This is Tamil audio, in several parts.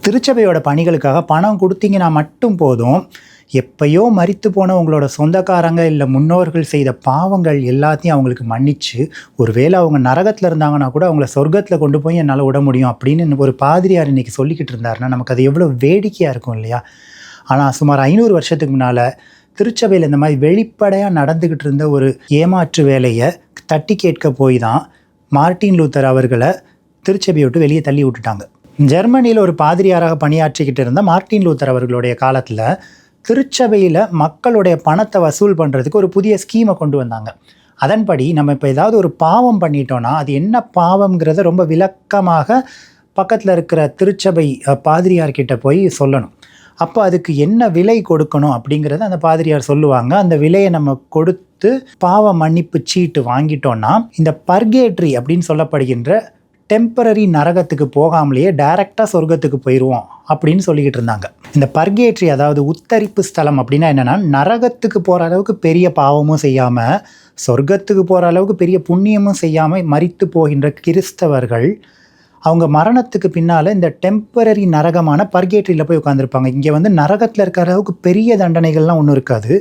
திருச்சபையோட பணிகளுக்காக பணம் கொடுத்தீங்கன்னா மட்டும் போதும், எப்பயோ மரித்து போன உங்களோட சொந்தக்காரங்க இல்லை முன்னோர்கள் செய்த பாவங்கள் எல்லாத்தையும் அவங்களுக்கு மன்னிச்சு, ஒருவேளை அவங்க நரகத்தில் இருந்தாங்கன்னா கூட அவங்கள சொர்க்கத்தில் கொண்டு போய் என்னால் விட முடியும் அப்படின்னு ஒரு பாதிரியார் இன்றைக்கி சொல்லிக்கிட்டு இருந்தாருன்னா நமக்கு அது எவ்வளோ வேடிக்கையாக இருக்கும் இல்லையா? ஆனால் சுமார் 500 வருஷத்துக்கு முன்னால் திருச்சபையில் இந்த மாதிரி வெளிப்படையாக நடந்துக்கிட்டு இருந்த ஒரு ஏமாற்று வேலையை தட்டி கேட்க போய் தான் மார்ட்டின் லூத்தர் அவர்களை திருச்சபையை விட்டு வெளியே தள்ளி விட்டுட்டாங்க. ஜெர்மனியில் ஒரு பாதிரியாராக பணியாற்றிக்கிட்டு இருந்த மார்ட்டின் லூத்தர் அவர்களுடைய காலத்தில் திருச்சபையில் மக்களுடைய பணத்தை வசூல் பண்ணுறதுக்கு ஒரு புதிய ஸ்கீமை கொண்டு வந்தாங்க. அதன்படி நம்ம இப்போ ஏதாவது ஒரு பாவம் பண்ணிட்டோன்னா அது என்ன பாவம்ங்கிறத ரொம்ப விளக்கமாக பக்கத்தில் இருக்கிற திருச்சபை பாதிரியார்கிட்ட போய் சொல்லணும். அப்போ அதுக்கு என்ன விலை கொடுக்கணும் அப்படிங்கிறத அந்த பாதிரியார் சொல்லுவாங்க. அந்த விலையை நம்ம கொடுத்து பாவ மன்னிப்பு சீட்டு வாங்கிட்டோன்னா இந்த பர்கேட்ரி அப்படின்னு சொல்லப்படுகின்ற டெம்பரரி நரகத்துக்கு போகாமலேயே டைரெக்டாக சொர்க்கத்துக்கு போயிடுவோம் அப்படின்னு சொல்லிக்கிட்டு இருந்தாங்க. இந்த பர்கேட்ரி அதாவது உத்தரிப்பு ஸ்தலம் அப்படின்னா என்னென்னா, நரகத்துக்கு போகிற அளவுக்கு பெரிய பாவமும் செய்யாமல் சொர்க்கத்துக்கு போகிற அளவுக்கு பெரிய புண்ணியமும் செய்யாமல் மரித்து போகின்ற கிறிஸ்தவர்கள் அவங்க மரணத்துக்கு பின்னால் இந்த டெம்பரரி நரகமான பர்கேட்ரியில் போய் உட்காந்துருப்பாங்க. இங்கே நரகத்தில் இருக்கிற அளவுக்கு பெரிய தண்டனைகள்லாம் ஒன்றும் இருக்காது,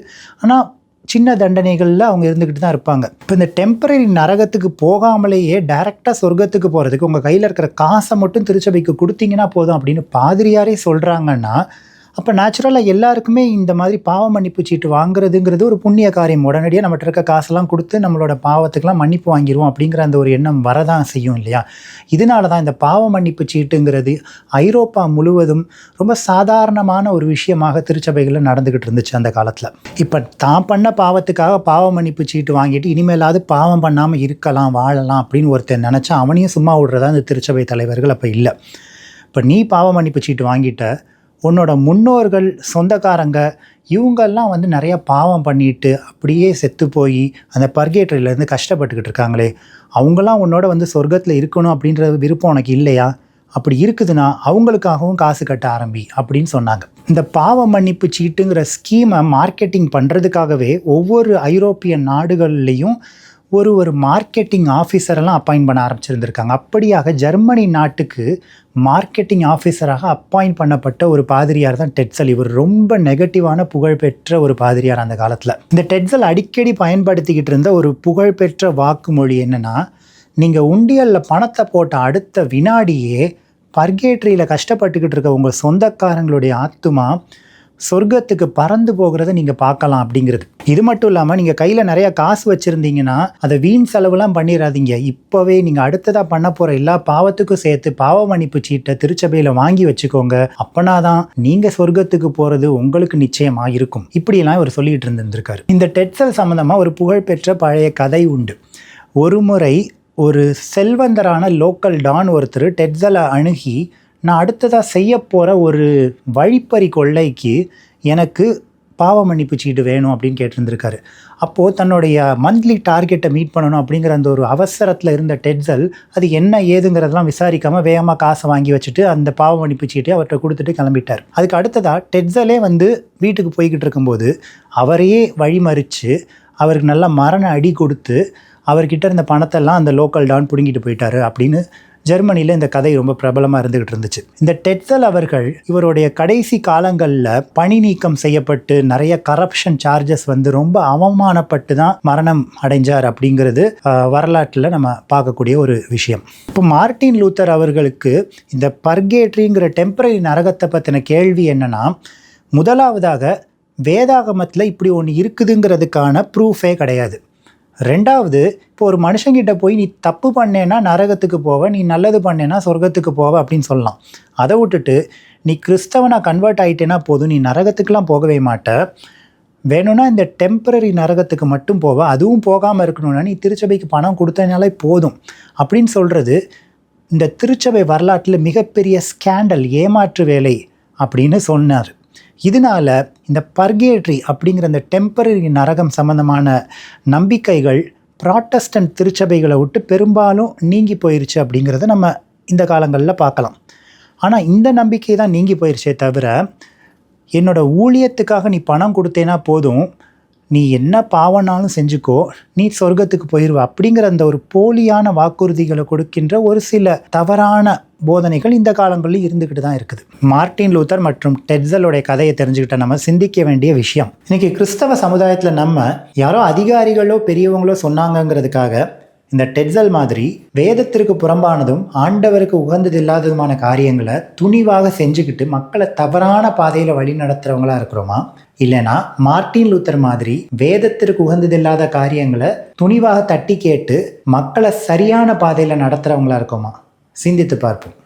ஆனால் சின்ன தண்டனைகளில் அவங்க இருந்துக்கிட்டு தான் இருப்பாங்க. இப்போ இந்த டெம்பரரி நரகத்துக்கு போகாமலேயே டைரெக்டாக சொர்க்கத்துக்கு போகிறதுக்கு உங்கள் கையில் இருக்கிற காசை மட்டும் திருச்சபைக்கு கொடுத்தீங்கன்னா போதும் அப்படின்னு பாதிரியாரே சொல்கிறாங்கன்னா, அப்போ நேச்சுரலாக எல்லாருக்குமே இந்த மாதிரி பாவ மன்னிப்பு சீட்டு வாங்குறதுங்கிறது ஒரு புண்ணிய காரியம். உடனடியாக நம்மகிட்ட இருக்க காசெல்லாம் கொடுத்து நம்மளோட பாவத்துக்கெலாம் மன்னிப்பு வாங்கிடுவோம் அப்படிங்கிற அந்த ஒரு எண்ணம் வரதான் செய்யும் இல்லையா? இதனால தான் இந்த பாவ மன்னிப்பு சீட்டுங்கிறது ஐரோப்பா முழுவதும் ரொம்ப சாதாரணமான ஒரு விஷயமாக திருச்சபைகளில் நடந்துக்கிட்டு இருந்துச்சு அந்த காலத்தில். இப்போ தான் பண்ண பாவத்துக்காக பாவ மன்னிப்பு சீட்டு வாங்கிட்டு இனிமேலாவது பாவம் பண்ணாமல் இருக்கலாம் வாழலாம் அப்படின்னு ஒருத்தர் நினச்சா அவனையும் சும்மா விடுறதா இந்த திருச்சபை தலைவர்கள் அப்போ இல்லை. இப்போ நீ பாவ மன்னிப்பு சீட்டு வாங்கிட்ட, உன்னோட முன்னோர்கள் சொந்தக்காரங்க இவங்கெல்லாம் நிறையா பாவம் பண்ணிட்டு அப்படியே செத்து போய் அந்த பர்கேட்டரியிலேருந்து கஷ்டப்பட்டுக்கிட்டு இருக்காங்களே, அவங்களாம் உன்னோட சொர்க்கத்தில் இருக்கணும் அப்படின்ற விருப்பம் உனக்கு இல்லையா? அப்படி இருக்குதுன்னா அவங்களுக்காகவும் காசு கட்ட ஆரம்பி அப்படின்னு சொன்னாங்க. இந்த பாவ மன்னிப்பு சீட்டுங்கிற ஸ்கீமை மார்க்கெட்டிங் பண்ணுறதுக்காகவே ஒவ்வொரு ஐரோப்பிய நாடுகள்லேயும் ஒரு மார்க்கெட்டிங் ஆஃபீஸரெல்லாம் அப்பாயிண்ட் பண்ண ஆரம்பிச்சிருந்துருக்காங்க. அப்படியாக ஜெர்மனி நாட்டுக்கு மார்க்கெட்டிங் ஆஃபீஸராக அப்பாயிண்ட் பண்ணப்பட்ட ஒரு பாதிரியார் தான் டெட்சல். இவர் ரொம்ப நெகட்டிவான புகழ்பெற்ற ஒரு பாதிரியார் அந்த காலத்தில். இந்த டெட்சல் அடிக்கடி பயன்படுத்திக்கிட்டு இருந்த ஒரு புகழ்பெற்ற வாக்குமொழி என்னென்னா, நீங்கள் உண்டியலில் பணத்தை போட்ட அடுத்த வினாடியே பர்கேட்ரியில் கஷ்டப்பட்டுக்கிட்டு இருக்க உங்கள் சொந்தக்காரங்களுடைய ஆத்துமா சொர்க்கத்துக்கு பறந்து போகிறத நீங்கள் பார்க்கலாம் அப்படிங்கிறது. இது மட்டும் இல்லாமல் நீங்கள் கையில் நிறையா காசு வச்சுருந்தீங்கன்னா அதை வீண் செலவுலாம் பண்ணிடாதீங்க. இப்போவே நீங்கள் அடுத்ததாக பண்ண போகிற எல்லா பாவத்துக்கும் சேர்த்து பாவ மன்னிப்பு சீட்டை திருச்சபையில் வாங்கி வச்சுக்கோங்க. அப்பனா தான் நீங்கள் சொர்க்கத்துக்கு போகிறது உங்களுக்கு நிச்சயமாக இருக்கும். இப்படியெல்லாம் இவர் சொல்லிகிட்டு இருந்திருக்காரு. இந்த டெட்சல் சம்மந்தமாக ஒரு புகழ்பெற்ற பழைய கதை உண்டு. ஒரு முறை ஒரு செல்வந்தரான லோக்கல் டான் ஒருத்தர் டெட்சலை அணுகி, நான் அடுத்ததாக செய்ய போகிற ஒரு வழிப்பறி கொள்ளைக்கு எனக்கு பாவ மன்னிப்பு சீட்டு வேணும் அப்படின்னு கேட்டிருந்திருக்காரு. அப்போது தன்னுடைய மந்த்லி டார்கெட்டை மீட் பண்ணணும் அப்படிங்கிற அந்த ஒரு அவசரத்தில் இருந்த டெட்சல் அது என்ன ஏதுங்கிறதெல்லாம் விசாரிக்காமல் வேகமாக காசை வாங்கி வச்சுட்டு அந்த பாவ மன்னிப்பு சீட்டை அவர்கிட்ட கொடுத்துட்டு கிளம்பிட்டார். அதுக்கு அடுத்ததாக டெட்சலே வீட்டுக்கு போய்கிட்டு இருக்கும்போது அவரையே வழிமறித்து அவருக்கு நல்லா மரண அடி கொடுத்து அவர்கிட்ட இருந்த பணத்தெல்லாம் அந்த லோக்கல் டான் பிடுங்கிட்டு போயிட்டாரு அப்படின்னு ஜெர்மனியில் இந்த கதை ரொம்ப பிரபலமாக இருந்துகிட்டு இருந்துச்சு. இந்த டெட்சல் அவர்கள் இவருடைய கடைசி காலங்களில் பணி நீக்கம் செய்யப்பட்டு நிறைய கரப்ஷன் சார்ஜஸ் ரொம்ப அவமானப்பட்டு தான் மரணம் அடைஞ்சார் அப்படிங்கிறது வரலாற்றில் நம்ம பார்க்கக்கூடிய ஒரு விஷயம். இப்போ மார்ட்டின் லூத்தர் அவர்களுக்கு இந்த பர்கேட்ரிங்கிற டெம்பரரி நரகத்தை பற்றின கேள்வி என்னன்னா, முதலாவதாக வேதாகமத்தில் இப்படி ஒன்று இருக்குதுங்கிறதுக்கான ப்ரூஃபே கிடையாது. ரெண்டாவது, இப்போ ஒரு மனுஷங்கிட்ட போய் நீ தப்பு பண்ணேன்னா நரகத்துக்கு போவ, நீ நல்லது பண்ணேன்னா சொர்க்கத்துக்கு போவ அப்படின்னு சொல்லலாம். அதை விட்டுட்டு நீ கிறிஸ்தவனாக கன்வெர்ட் ஆகிட்டேன்னா போதும், நீ நரகத்துக்கெலாம் போகவே மாட்ட, வேணும்னா இந்த டெம்பரரி நரகத்துக்கு மட்டும் போவ, அதுவும் போகாமல் இருக்கணும்னா நீ திருச்சபைக்கு பணம் கொடுத்தனாலே போதும் அப்படின்னு சொல்கிறது இந்த திருச்சபை வரலாற்றில் மிகப்பெரிய ஸ்கேண்டல், ஏமாற்று வேலை அப்படின்னு சொன்னார். இதனால் இந்த பர்கேட்ரி அப்படிங்கிற இந்த டெம்பரரி நரகம் சம்பந்தமான நம்பிக்கைகள் ப்ராட்டஸ்டன்ட் திருச்சபைகளை விட்டு பெரும்பாலும் நீங்கி போயிடுச்சு அப்படிங்கிறத நம்ம இந்த காலங்களில் பார்க்கலாம். ஆனால் இந்த நம்பிக்கை தான் நீங்கி போயிடுச்சே தவிர, என்னோடய ஊழியத்துக்காக நீ பணம் கொடுத்தேன்னா போதும், நீ என்ன பாவனாலும் செஞ்சுக்கோ, நீ சொர்க்கத்துக்கு போயிடுவ அப்படிங்கிற அந்த ஒரு போலியான வாக்குறுதிகளை கொடுக்கின்ற ஒரு சில தவறான போதனைகள் இந்த காலங்களில் இருந்துக்கிட்டு தான் இருக்குது. மார்ட்டின் லூத்தர் மற்றும் டெட்சலோடைய கதையை தெரிஞ்சுக்கிட்ட நம்ம சிந்திக்க வேண்டிய விஷயம், இன்னைக்கு கிறிஸ்தவ சமுதாயத்தில் நம்ம யாரோ அதிகாரிகளோ பெரியவங்களோ சொன்னாங்கங்கிறதுக்காக இந்த டெட்சல் மாதிரி வேதத்திற்கு புறம்பானதும் ஆண்டவருக்கு உகந்தது இல்லாததுமான காரியங்களை துணிவாக செஞ்சுக்கிட்டு மக்களை தவறான பாதையில் வழி நடத்துகிறவங்களா இருக்கிறோமா, இல்லைனா மார்ட்டின் லூத்தர் மாதிரி வேதத்திற்கு உகந்தது இல்லாத காரியங்களை துணிவாக தட்டி கேட்டு மக்களை சரியான பாதையில் நடத்துகிறவங்களா இருக்கோமா? சிந்தித்து பார்ப்போம்.